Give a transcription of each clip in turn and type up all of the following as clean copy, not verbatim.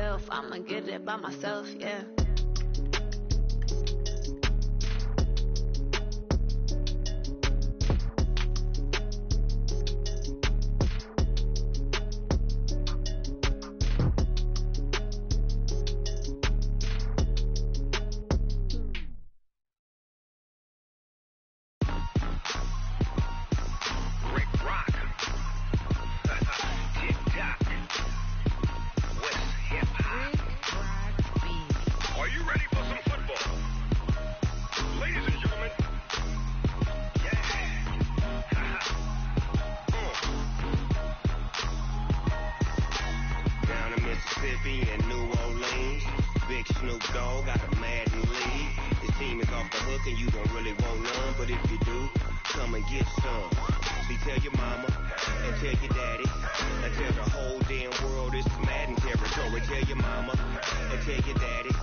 myself. I'ma get it by myself, yeah. And New Orleans, Big Snoop Dogg got a Madden lead. His team is off the hook and you don't really want none, but if you do, come and get some. See, tell your mama and tell your daddy and tell the whole damn world this is Madden territory. Tell your mama and tell your daddy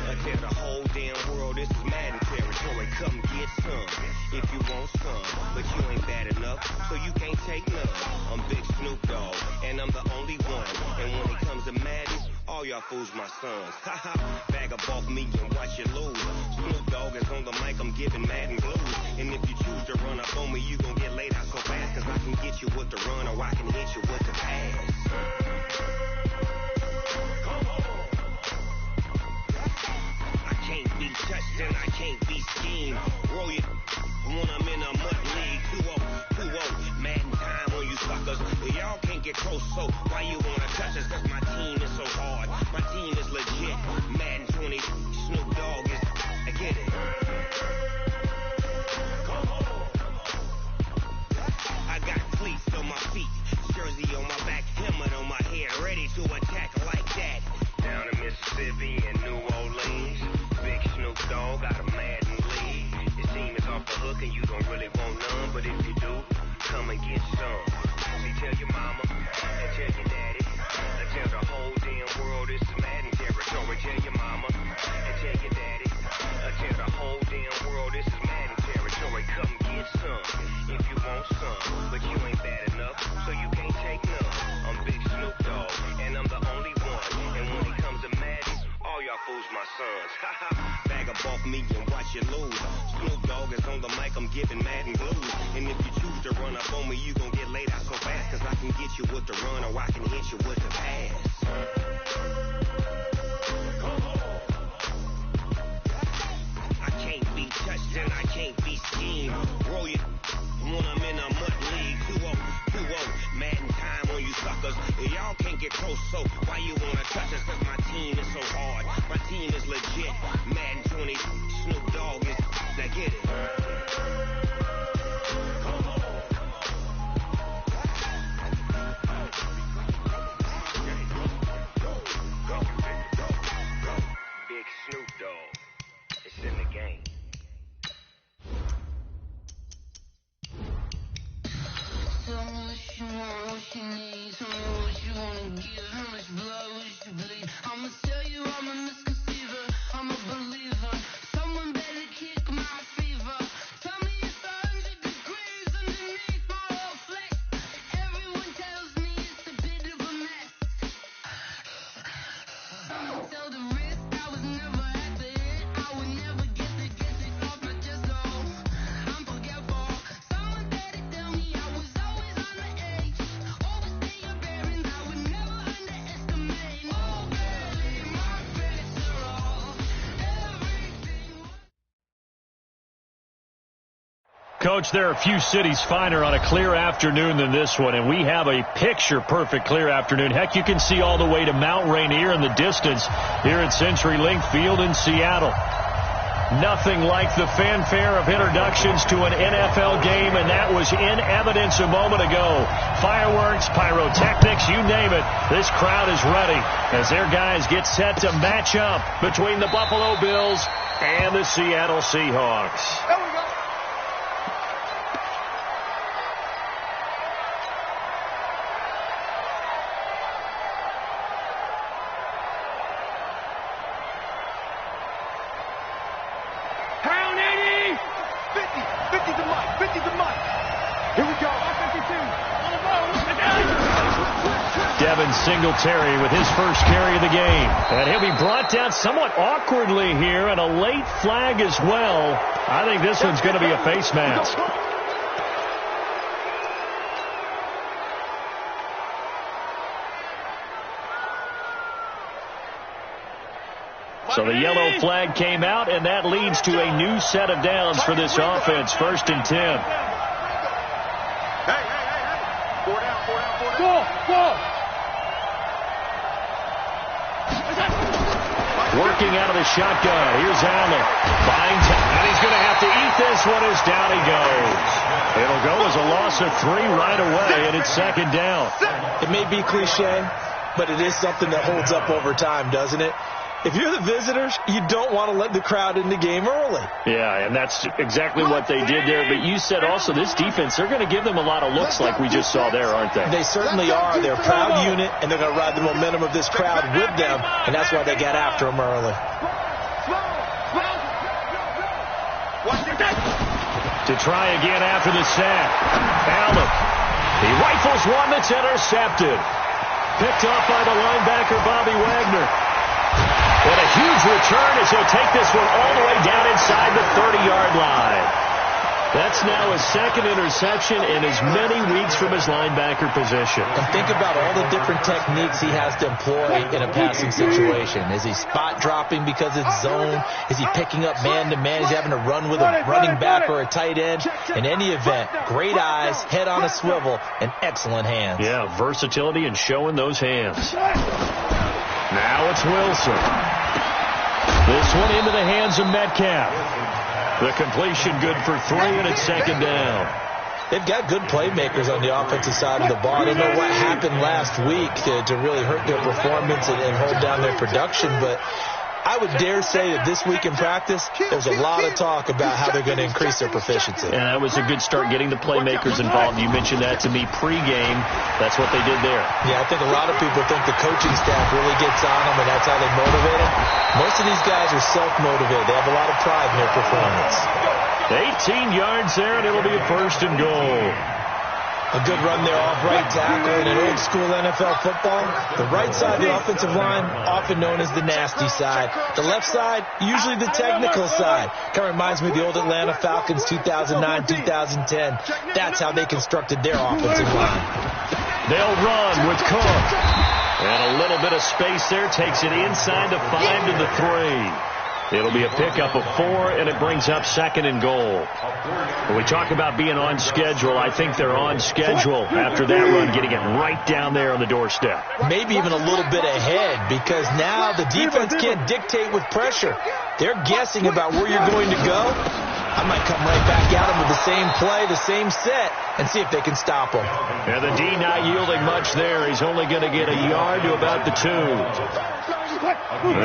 and tell the whole damn world this is Madden territory. Come get some if you want some, but you ain't bad enough, so you can't take none. I'm Big Snoop Dogg and I'm the only one, and when it comes to Madden, all y'all fools my sons. Haha, bag up off me and watch you lose. Snoop Dogg is on the mic, I'm giving Madden blues. And if you choose to run up on me, you gon' get laid out so fast, cause I can get you with the run or I can hit you with the pass. I can't be touched and I can't be schemed. Roll you when I'm in a mud league. 2-0, Madden time on you suckers. Y'all can't get close, so why you wanna touch us? Cause my team is so hard. My team is legit. Madden 20, Snoop Dogg is, I get it. I got cleats on my feet, jersey on my back, helmet on my head, ready to attack like that. Down in Mississippi and New Orleans, Big Snoop Dogg got a Madden lead. His team is off the hook and you don't really want none, but if you do, come and get some. See, tell your mama and tell your daddy and tell the whole damn world this is Madden territory. Tell your mama and tell your daddy and tell the whole damn world this is Madden territory. Come get some if you want some, but you ain't bad enough, so you can't take none. I'm Big Snoop Dogg and I'm the only one, and when it comes to Madden, all y'all fools my sons. Haha, bag up off me and watch you lose. Snoop Dogg is on the mic, I'm giving Madden blues. And if you choose to run up on me, you gon' get laid out so fast, cause I can get you with the run or I can hit you with the pass. I can't be touched and I can't be schemed. Roll you when I'm in a mud league. 2-0, Madden time on you suckers. Y'all can't get close, so why you wanna touch us? Cause my team is so hard. My team is legit. Madden 20, Snoop Dogg is, now get it. Big Snoop Dogg, it's in the game. Tell me what you want, what you need. Tell me what you wanna give. How much blood would you bleed? I'ma tell you I'm a misconceiver. I'm a believer. Someone better kick my fever. Tell me it's 100 degrees underneath my whole flesh. Everyone tells me it's a bit of a mess. I'ma tell the risk I was never at the hit. I would never get it off my chest. No, I'm forgetful. Someone better tell me I was always on the edge. Overstay your bearings, I would never underestimate. Oh baby, my bets are off. Everything. Coach, there are few cities finer on a clear afternoon than this one, and we have a picture-perfect clear afternoon. Heck, you can see all the way to Mount Rainier in the distance here at CenturyLink Field in Seattle. Nothing like the fanfare of introductions to an NFL game, and that was in evidence a moment ago. Fireworks, pyrotechnics, you name it. This crowd is ready as their guys get set to match up between the Buffalo Bills and the Seattle Seahawks. There we go. Pound 80! 50 to Mike. Here we go. 52. On the road. Devin Singletary with his first carry of the game. And he'll be brought down somewhat awkwardly here, and a late flag as well. I think this one's going to be a face mask. So the yellow flag came out, and that leads to a new set of downs for this offense. 1st and 10. Hey. 4 down. Go. Working out of the shotgun. Here's Allen. Finds him, and he's going to have to eat this one as down he goes. It'll go as a loss of 3 right away, and it's 2nd down. It may be cliche, but it is something that holds up over time, doesn't it? If you're the visitors, you don't want to let the crowd in the game early. Yeah, and that's exactly what they did there. But you said also this defense, they're going to give them a lot of looks like we just saw there, aren't they? They certainly are. They're a proud unit, and they're going to ride the momentum of this crowd with them, and that's why they got after them early. To try again after the sack. Allen. He rifles one that's intercepted. Picked off by the linebacker, Bobby Wagner. And a huge return as he'll take this one all the way down inside the 30-yard line. That's now his 2nd interception in as many weeks from his linebacker position. And think about all the different techniques he has to employ in a passing situation. Is he spot dropping because it's zone? Is he picking up man-to-man? Is he having to run with a running back or a tight end? In any event, great eyes, head on a swivel, and excellent hands. Yeah, versatility and showing those hands. Now it's Wilson. This one into the hands of Metcalf. The completion good for 3, and it's 2nd down. They've got good playmakers on the offensive side of the ball. I don't know what happened last week to really hurt their performance and hold down their production, but I would dare say that this week in practice, there's a lot of talk about how they're going to increase their proficiency. And that was a good start getting the playmakers involved. You mentioned that to me pregame. That's what they did there. Yeah, I think a lot of people think the coaching staff really gets on them, and that's how they motivate them. Most of these guys are self-motivated. They have a lot of pride in their performance. 18 yards there, and it'll be a 1st and goal. A good run there off right tackle. In an old-school NFL football, the right side of the offensive line, often known as the nasty side. The left side, usually the technical side. Kind of reminds me of the old Atlanta Falcons 2009-2010. That's how they constructed their offensive line. They'll run with Cook. And a little bit of space there. Takes it inside the 5 to the 3. It'll be a pickup of 4, and it brings up 2nd and goal. When we talk about being on schedule, I think they're on schedule after that run, getting it right down there on the doorstep. Maybe even a little bit ahead, because now the defense can't dictate with pressure. They're guessing about where you're going to go. I might come right back at them with the same play, the same set, and see if they can stop them. And the D not yielding much there. He's only going to get a yard to about the 2.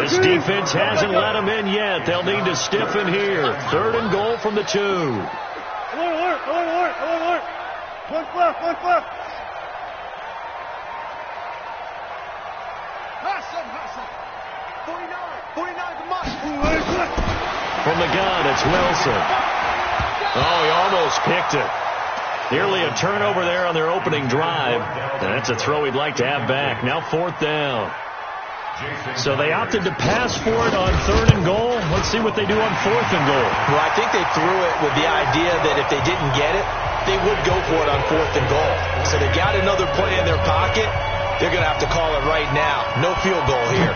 This defense hasn't let him in yet. They'll need to stiffen here. 3rd and goal from the 2. Alert. One left. Hudson. 49 to Mike. From the gun, it's Wilson. Oh, he almost picked it. Nearly a turnover there on their opening drive. And that's a throw he'd like to have back. Now 4th down. So they opted to pass for it on 3rd and goal. Let's see what they do on 4th and goal. Well, I think they threw it with the idea that if they didn't get it, they would go for it on 4th and goal. So they got another play in their pocket. They're going to have to call it right now. No field goal here.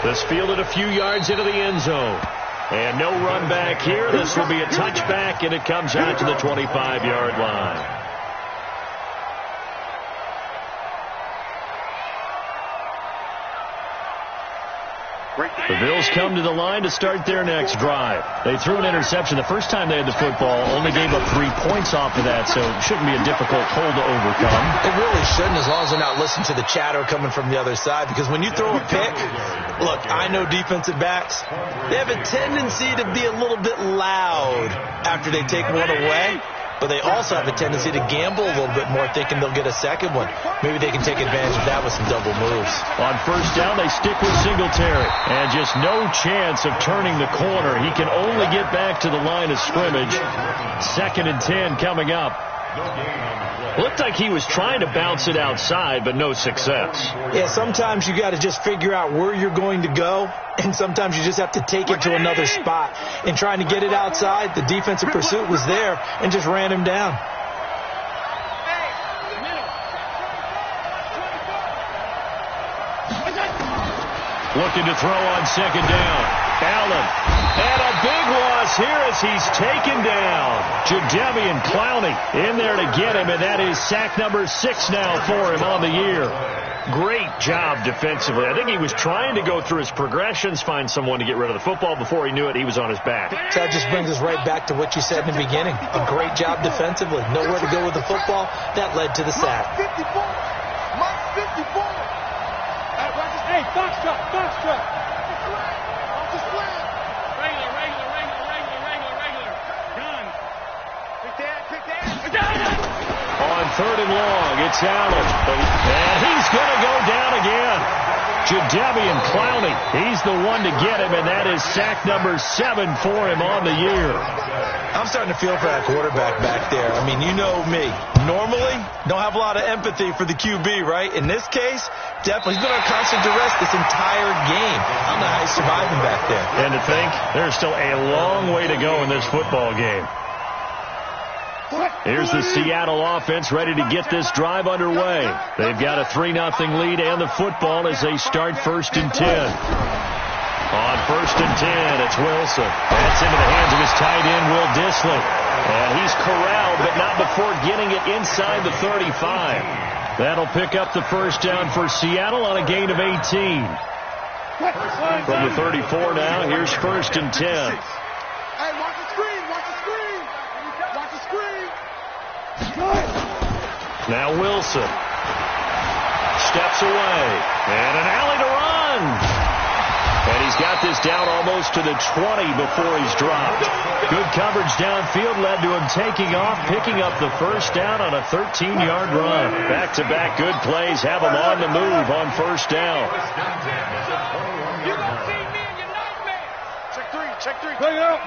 This fielded a few yards into the end zone. And no run back here. This will be a touchback, and it comes out to the 25-yard line. The Bills come to the line to start their next drive. They threw an interception the first time they had the football, only gave up 3 points off of that, so it shouldn't be a difficult hole to overcome. It really shouldn't, as long as they're not listening to the chatter coming from the other side, because when you throw a pick, look, I know defensive backs, they have a tendency to be a little bit loud after they take one away. But they also have a tendency to gamble a little bit more, thinking they'll get a second one. Maybe they can take advantage of that with some double moves. On 1st down, they stick with Singletary. And just no chance of turning the corner. He can only get back to the line of scrimmage. 2nd and 10 coming up Looked like he was trying to bounce it outside, but no success. Yeah, sometimes you got to just figure out where you're going to go, and sometimes you just have to take it to another spot. And trying to get it outside, the defensive pursuit was there and just ran him down. Looking to throw on second down. Allen. And a big loss here as he's taken down. Jadeveon Clowney in there to get him, and that is sack number 6 now for him on the year. Great job defensively. I think he was trying to go through his progressions, find someone to get rid of the football. Before he knew it, he was on his back. So that just brings us right back to what you said in the beginning. A great job defensively. Nowhere to go with the football. That led to the sack. Mark 54. Hey, box truck. On third and long, it's Allen. And he's going to go down again. Jadeveon Clowney, he's the one to get him, and that is sack number 7 for him on the year. I'm starting to feel for that quarterback back there. I mean, you know me. Normally, don't have a lot of empathy for the QB, right? In this case, definitely. He's been on constant duress this entire game. I don't know how he's surviving back there. And to think, there's still a long way to go in this football game. Here's the Seattle offense ready to get this drive underway. They've got a 3-0 lead and the football as they start 1st and 10. On 1st and 10, it's Wilson. That's into the hands of his tight end, Will Dissly. And he's corralled, but not before getting it inside the 35. That'll pick up the first down for Seattle on a gain of 18. From the 34 now, here's 1st and 10. Hey, watch the screen. Now Wilson steps away, and an alley to run. And he's got this down almost to the 20 before he's dropped. Good coverage downfield led to him taking off, picking up the first down on a 13-yard run. Back-to-back good plays have him on the move on 1st down. Check three. Bring out.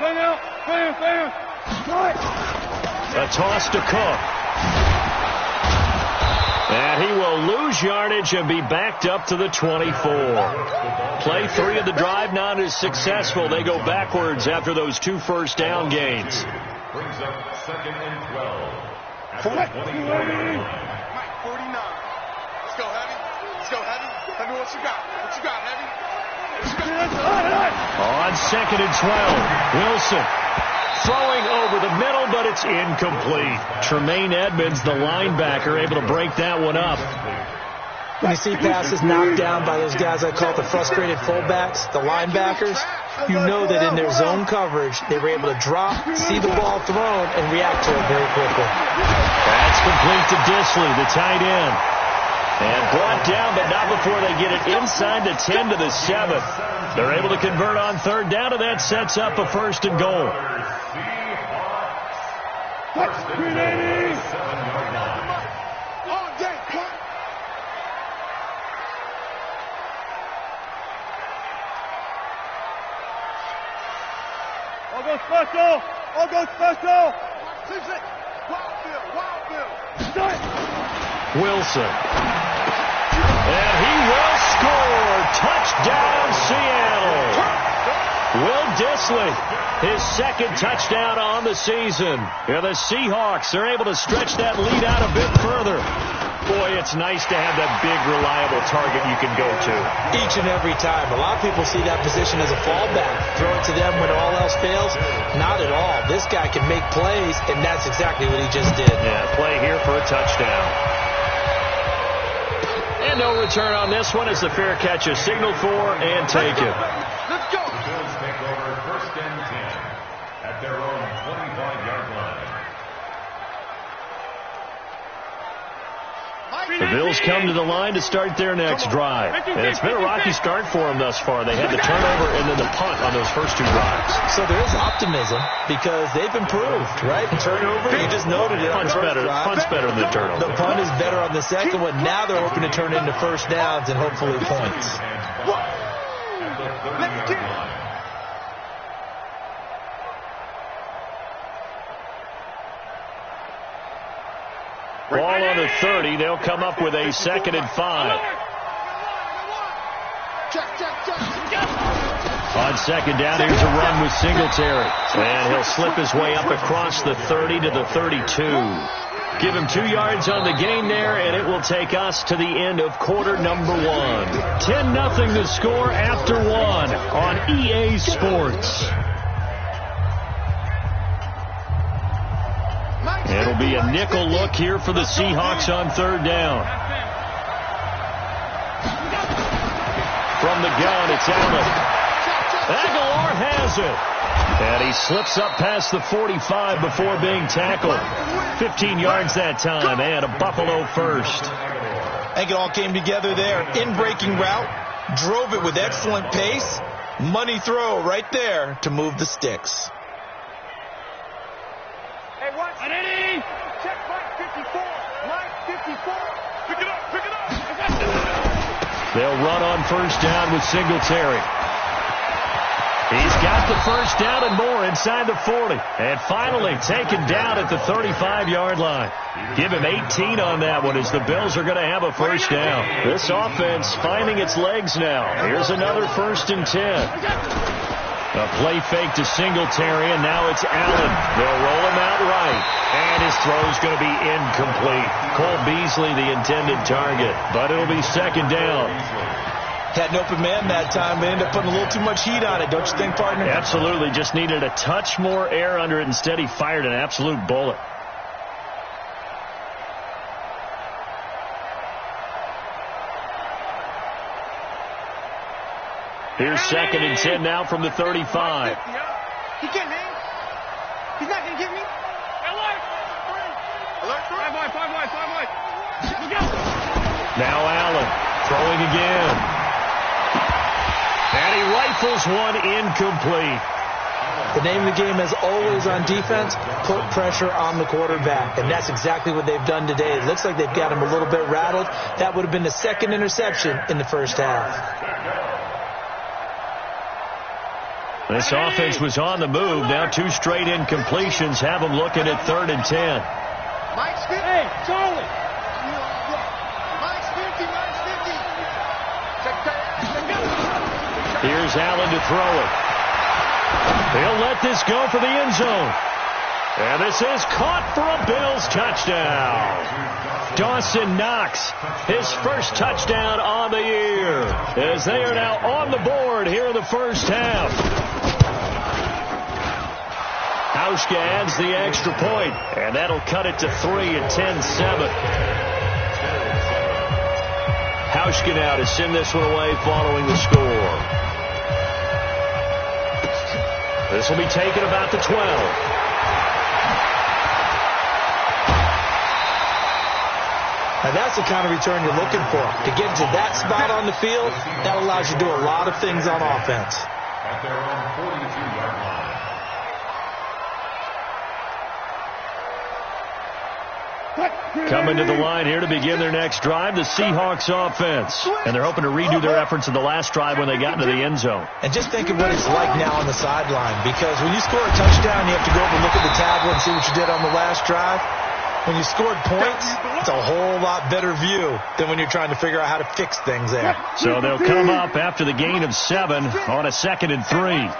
A toss to Cook. And he will lose yardage and be backed up to the 24. Play 3 of the drive not as successful. They go backwards after those 2 first down gains. Brings up 2nd and 12. At the 49. 20-yard line. Let's go, Heavy. Tell me what you got. Heavy? On 2nd and 12, Wilson throwing over the middle, but it's incomplete. Tremaine Edmonds, the linebacker, able to break that one up. When you see passes knocked down by those guys I call the frustrated fullbacks, the linebackers, you know that in their zone coverage, they were able to drop, see the ball thrown, and react to it very quickly. That's complete to Dissly, the tight end. And brought down, but not before they get it inside the 10 to the 7. They're able to convert on 3rd down, and that sets up a 1st and goal. I'll go special. Wild Bill. Wilson. And he will score. Touchdown, Seattle. Will Dissly, his 2nd touchdown on the season. Yeah, the Seahawks are able to stretch that lead out a bit further. Boy, it's nice to have that big, reliable target you can go to. Each and every time. A lot of people see that position as a fallback. Throw it to them when all else fails. Not at all. This guy can make plays, and that's exactly what he just did. Yeah, play here for a touchdown. And no return on this one as the fair catch is signaled for and taken. Let's go. The Bills take over 1st and 10 at their own 25-yard line. The Bills come to the line to start their next drive. And it's been a rocky start for them thus far. They had the turnover and then the punt on those first 2 drives. So there is optimism because they've improved, right? Turnover, you just noted it. Punt's better than the turnover. The punt is better on the second one. Now they're hoping to turn into 1st downs and hopefully points. Ball on the 30. They'll come up with a 2nd and 5. On 2nd down, here's a run with Singletary. And he'll slip his way up across the 30 to the 32. Give him 2 yards on the gain there, and it will take us to the end of quarter number 1. 10-0 the score after 1 on EA Sports. It'll be a nickel look here for the Seahawks on 3rd down. From the gun, it's Allen. Aguilar has it. And he slips up past the 45 before being tackled. 15 yards that time, and a Buffalo first. I think it all came together there. In-breaking route, drove it with excellent pace. Money throw right there to move the sticks. Hey, watch. Eddie! Check Mike 54. Mike 54. Pick it up, pick it up. They'll run on 1st down with Singletary. He's got the 1st down and more inside the 40. And finally taken down at the 35-yard line. Give him 18 on that one as the Bills are going to have a 1st down. This offense finding its legs now. Here's another 1st and 10. A play fake to Singletary, and now it's Allen. They'll roll him out right. And his throw's going to be incomplete. Cole Beasley, the intended target. But it'll be 2nd down. Had an open man that time, but ended up putting a little too much heat on it, don't you think, partner? Absolutely. Just needed a touch more air under it. Instead, he fired an absolute bullet. Here's 2nd and 10 now from the 35. He can't hang. He's not going to get me. Alert! 5 wide. Look out! Now Allen throwing again. And he rifles one incomplete. The name of the game is always on defense, put pressure on the quarterback. And that's exactly what they've done today. It looks like they've got him a little bit rattled. That would have been the 2nd interception in the 1st half. This offense was on the move. Now 2 straight incompletions have them looking at 3rd and 10. Mike's 50. Hey, Charlie. Mike's 50. Here's Allen to throw it. He'll let this go for the end zone. And this is caught for a Bills touchdown. Dawson Knox, his 1st touchdown on the year, as they are now on the board here in the 1st half. Hauschka adds the extra point, and that'll cut it to 3 at 10-7. Hauschka now to send this one away following the score. This will be taken about the 12. Now that's the kind of return you're looking for. To get to that spot on the field, that allows you to do a lot of things on offense. At their own 42-yard line. Coming to the line here to begin their next drive, the Seahawks offense. And they're hoping to redo their efforts in the last drive when they got into the end zone. And just think of what it's like now on the sideline. Because when you score a touchdown, you have to go over and look at the tablet and see what you did on the last drive. When you scored points, it's a whole lot better view than when you're trying to figure out how to fix things there. So they'll come up after the gain of 7 on a 2nd and 3.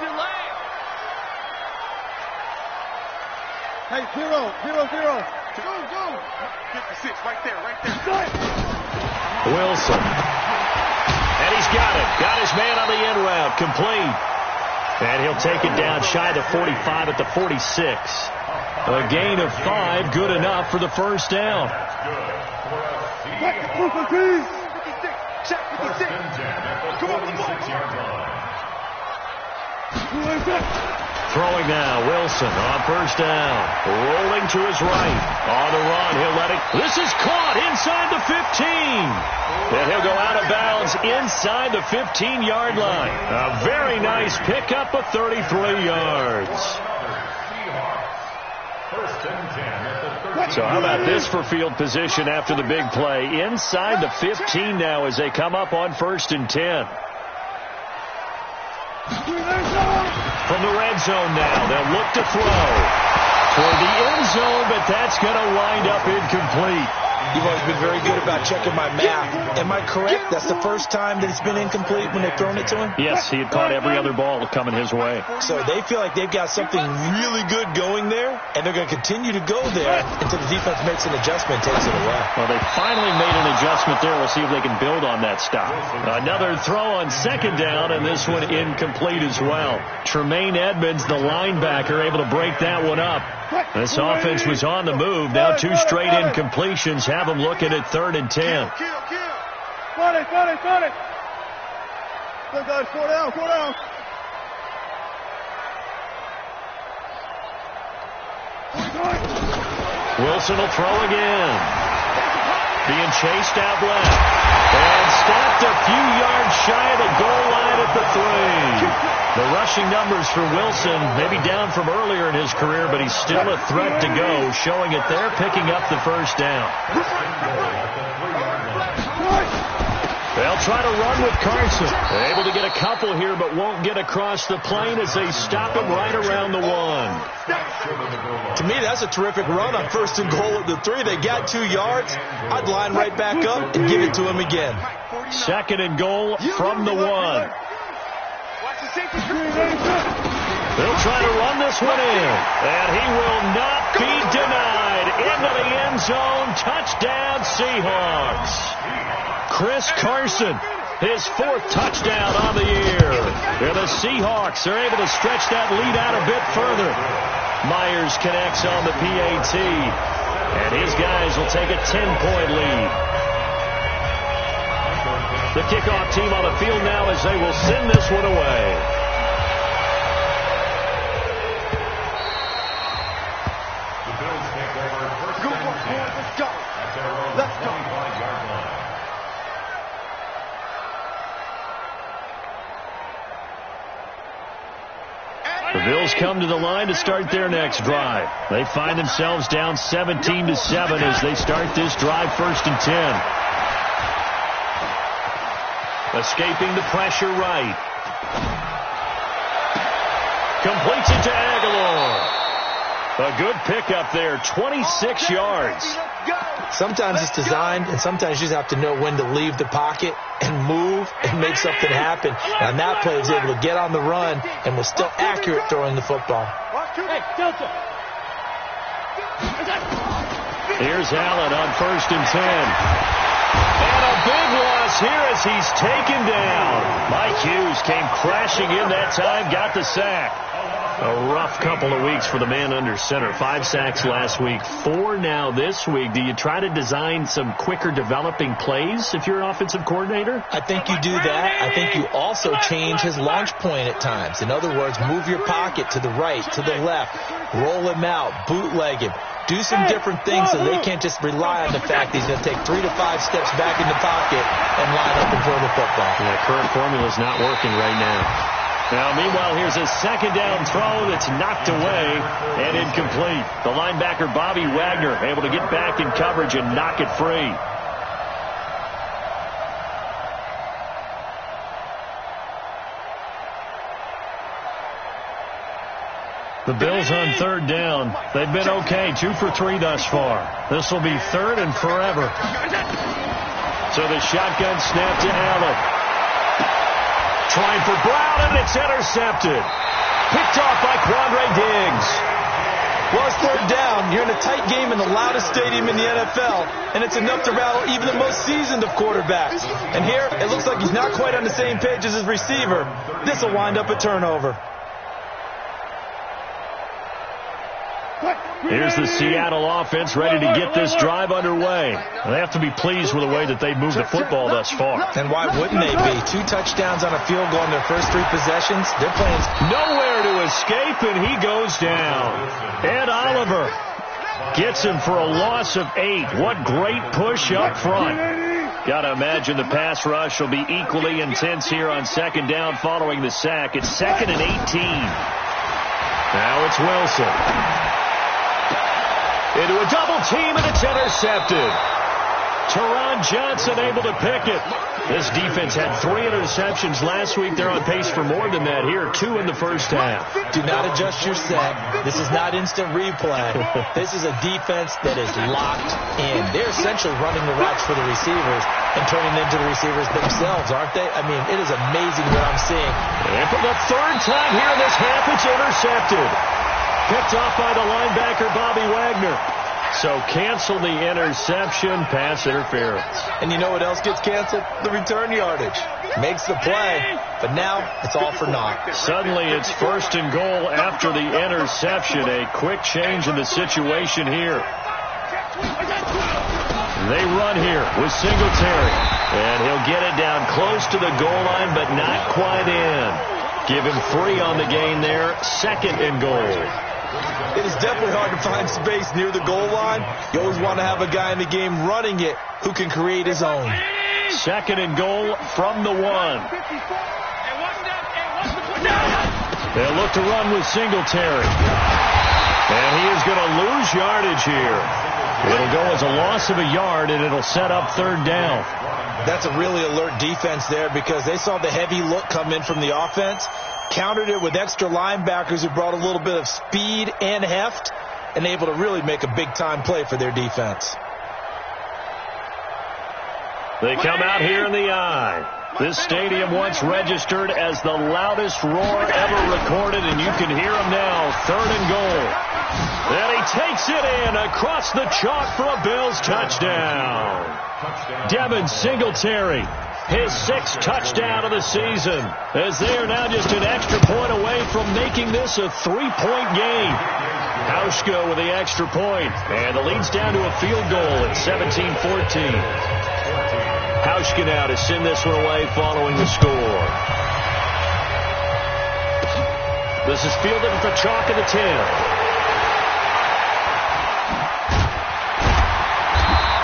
Hey, 0. Go. 56, right there. Wilson. And he's got it. Got his man on the end route. Complete. And he'll take it down shy of the 45 at the 46. A gain of 5, good enough for the 1st down. Check 56. Come on. Throwing now, Wilson on 1st down. Rolling to his right. On the run, he'll let it. This is caught inside the 15. And he'll go out of bounds inside the 15-yard line. A very nice pickup of 33 yards. So how about this for field position after the big play? Inside the 15 now as they come up on 1st and 10. From the red zone now, they'll look to throw toward the end zone, but that's going to wind up incomplete. You've always been very good about checking my math. Am I correct? That's the first time that it's been incomplete when they've thrown it to him? Yes, he had caught every other ball coming his way. So they feel like they've got something really good going there, and they're going to continue to go there until the defense makes an adjustment and takes it away. Well, they finally made an adjustment there. We'll see if they can build on that stop. Another throw on second down, and this one incomplete as well. Tremaine Edmonds, the linebacker, able to break that one up. This offense was on the move. Now 2 straight incompletions have them looking at 3rd and 10. Got it. Look, guys, 4 down. Wilson will throw again. Being chased out left. And stopped a few yards shy of the goal line at the 3. The rushing numbers for Wilson maybe down from earlier in his career, but he's still a threat to go, showing it there, picking up the first down. They'll try to run with Carson. They're able to get a couple here, but won't get across the plane as they stop him right around the 1. To me, that's a terrific run on 1st and goal at the 3. They got 2 yards. I'd line right back up and give it to him again. 2nd and goal from the 1. They'll try to run this one in, and he will not be denied. Into the end zone, touchdown Seahawks. Chris Carson, his 4th touchdown on the year. And the Seahawks are able to stretch that lead out a bit further. Myers connects on the PAT, and his guys will take a 10-point lead. The kickoff team on the field now as they will send this one away. The Bills come to the line to start their next drive. They find themselves down 17-7 as they start this drive 1st and 10. Escaping the pressure right. Completes it to Aguilar. A good pickup there, 26 yards. Sometimes it's designed, and sometimes you just have to know when to leave the pocket and move and make something happen. And on that play, he was able to get on the run and was still accurate throwing the football. Here's Allen on 1st and 10. And a big loss here as he's taken down. Mike Hughes came crashing in that time, got the sack. A rough couple of weeks for the man under center. 5 sacks last week, 4 now this week. Do you try to design some quicker developing plays if you're an offensive coordinator? I think you do that. I think you also change his launch point at times. In other words, move your pocket to the right, to the left, roll him out, bootleg him. Do some different things so they can't just rely on the fact that he's going to take 3 to 5 steps back in the pocket and line up and throw the football. Yeah, current formula is not working right now. Now, meanwhile, here's a 2nd down throw that's knocked away and incomplete. The linebacker, Bobby Wagner, able to get back in coverage and knock it free. The Bills on 3rd down. They've been okay, 2 for 3 thus far. This will be 3rd and forever. So the shotgun snap to Allen. Trying for Brown, and it's intercepted. Picked off by Quandre Diggs. Well, it's 3rd down. You're in a tight game in the loudest stadium in the NFL, and it's enough to rattle even the most seasoned of quarterbacks. And here, it looks like he's not quite on the same page as his receiver. This will wind up a turnover. Here's the Seattle offense ready to get this drive underway. They have to be pleased with the way that they've moved the football thus far. And why wouldn't they be? 2 touchdowns on a field goal in their first 3 possessions. They're playing nowhere to escape, and he goes down. Ed Oliver gets him for a loss of 8. What great push up front. Got to imagine the pass rush will be equally intense here on 2nd down following the sack. It's 2nd and 18. Now it's Wilson. Into a double team, and it's intercepted. Teron Johnson able to pick it. This defense had 3 interceptions last week. They're on pace for more than that here. 2 in the first half. Do not adjust your set. This is not instant replay. This is a defense that is locked in. They're essentially running the routes for the receivers and turning into the receivers themselves, aren't they? I mean, it is amazing what I'm seeing. And for the 3rd time here in this half, it's intercepted. Picked off by the linebacker, Bobby Wagner. So cancel the interception, pass interference. And you know what else gets canceled? The return yardage. Makes the play, but now it's all for naught. Suddenly it's 1st and goal after the interception. A quick change in the situation here. They run here with Singletary. And he'll get it down close to the goal line, but not quite in. Give him 3 on the gain there. 2nd and goal. It is definitely hard to find space near the goal line. You always want to have a guy in the game running it who can create his own. 2nd and goal from the 1. They'll look to run with Singletary. And he is going to lose yardage here. It'll go as a loss of a yard, and it'll set up 3rd down. That's a really alert defense there because they saw the heavy look come in from the offense, countered it with extra linebackers who brought a little bit of speed and heft, and able to really make a big-time play for their defense. They come out here in the eye. This stadium once registered as the loudest roar ever recorded, and you can hear them now. 3rd and goal. And he takes it in across the chalk for a Bills touchdown. Devin Singletary, his 6th touchdown of the season, as they are now just an extra point away from making this a 3-point game. Hauschka with the extra point, and the lead's down to a field goal at 17-14. Hauschka now to send this one away following the score. This is fielded at the chalk of the 10.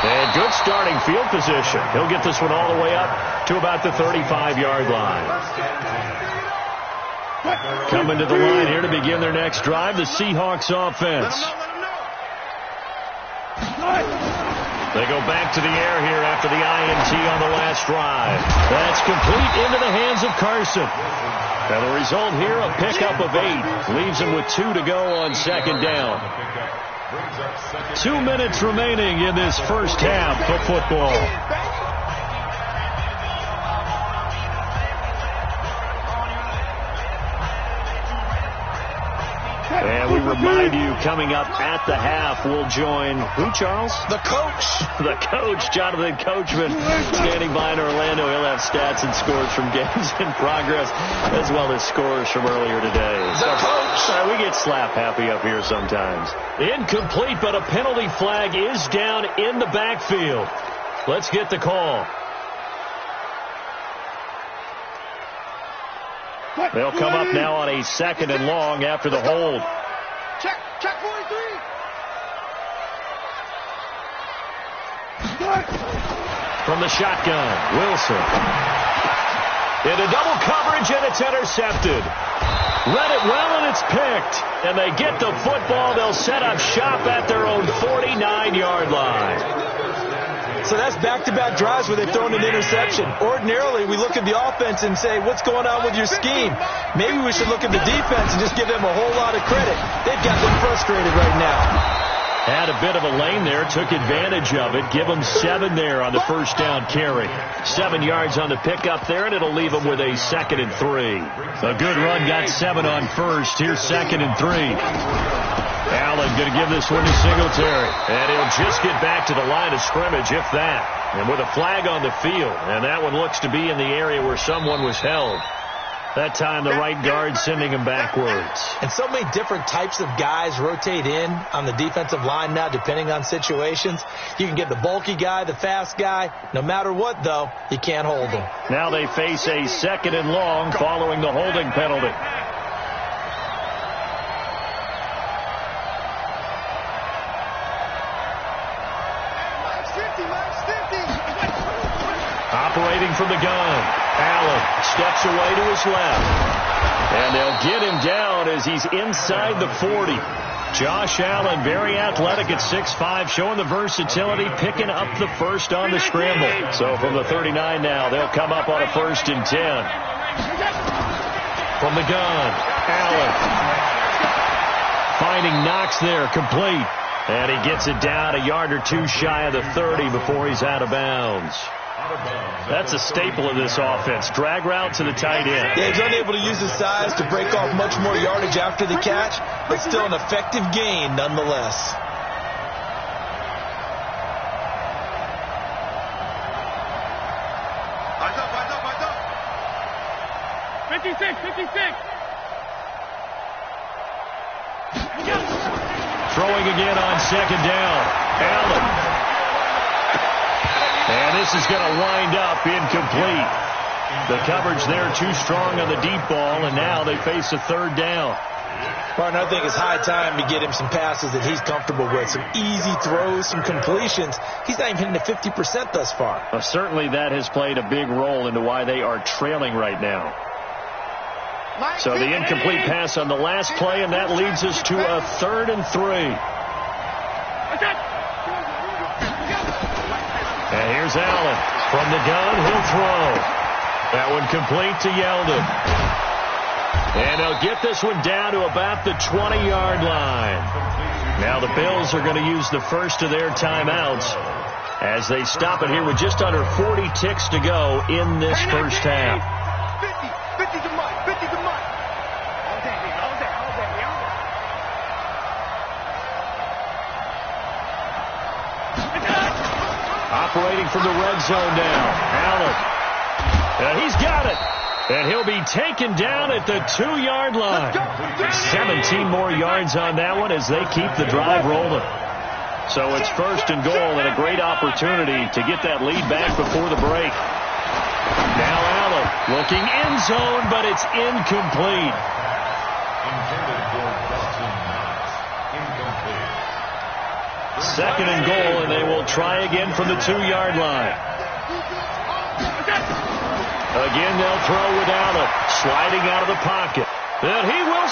And good starting field position. He'll get this one all the way up to about the 35-yard line. Coming to the line here to begin their next drive, the Seahawks offense. They go back to the air here after the INT on the last drive. That's complete into the hands of Carson. And the result here, a pickup of 8. Leaves him with 2 to go on 2nd down. 2 minutes remaining in this first half of football. And we remind you, coming up at the half, we'll join who, Charles? The coach. The coach, Jonathan Coachman, standing by in Orlando. He'll have stats and scores from games in progress, as well as scores from earlier today. The coach. We get slap happy up here sometimes. Incomplete, but a penalty flag is down in the backfield. Let's get the call. They'll come up now on a 2nd and long after the hold. Check 43. From the shotgun, Wilson. Into double coverage, and it's intercepted. Read it well, and it's picked. And they get the football. They'll set up shop at their own 49-yard line. So that's back-to-back drives where they've thrown an interception. Ordinarily, we look at the offense and say, what's going on with your scheme? Maybe we should look at the defense and just give them a whole lot of credit. They've got them frustrated right now. Had a bit of a lane there, took advantage of it. Give them 7 there on the first down carry. 7 yards on the pickup there, and it'll leave them with a 2nd and 3. A good run, got 7 on first. Here's 2nd and 3. Allen going to give this one to Singletary. And he'll just get back to the line of scrimmage, if that. And with a flag on the field. And that one looks to be in the area where someone was held. That time the right guard sending him backwards. And so many different types of guys rotate in on the defensive line now, depending on situations. You can get the bulky guy, the fast guy. No matter what, though, you can't hold them. Now they face a 2nd and long following the holding penalty. Operating from the gun. Allen steps away to his left. And they'll get him down as he's inside the 40. Josh Allen, very athletic at 6'5", showing the versatility, picking up the first on the scramble. So from the 39 now, they'll come up on a 1st and 10. From the gun, Allen. Finding Knox there, complete. And he gets it down a yard or two shy of the 30 before he's out of bounds. That's a staple of this offense. Drag route to the tight end. Yeah, he's unable to use his size to break off much more yardage after the catch, but still an effective gain nonetheless. Eyes up, eyes up, eyes up. 56, 56. Throwing again on 2nd down. Allen. And this is going to wind up incomplete. The coverage there too strong on the deep ball, and now they face a 3rd down. Martin, I think it's high time to get him some passes that he's comfortable with. Some easy throws, some completions. He's not even hitting the 50% thus far. Well, certainly that has played a big role into why they are trailing right now. So the incomplete pass on the last play, and that leads us to a 3rd and 3. And here's Allen. From the gun, he'll throw. That one complete to Yeldon. And he'll get this one down to about the 20-yard line. Now the Bills are going to use the first of their timeouts as they stop it here with just under 40 ticks to go in this first half. 50 to Mike, 50 to Mike. Operating from the red zone now. Allen. He's got it. And he'll be taken down at the 2-yard line. 17 more yards on that one as they keep the drive rolling. So it's 1st and goal and a great opportunity to get that lead back before the break. Now Allen looking end zone, but it's incomplete. Intended for Dawson Knox. Incomplete. 2nd and goal, and they will try again from the 2-yard line. Again, they'll throw with Allen, sliding out of the pocket. And he will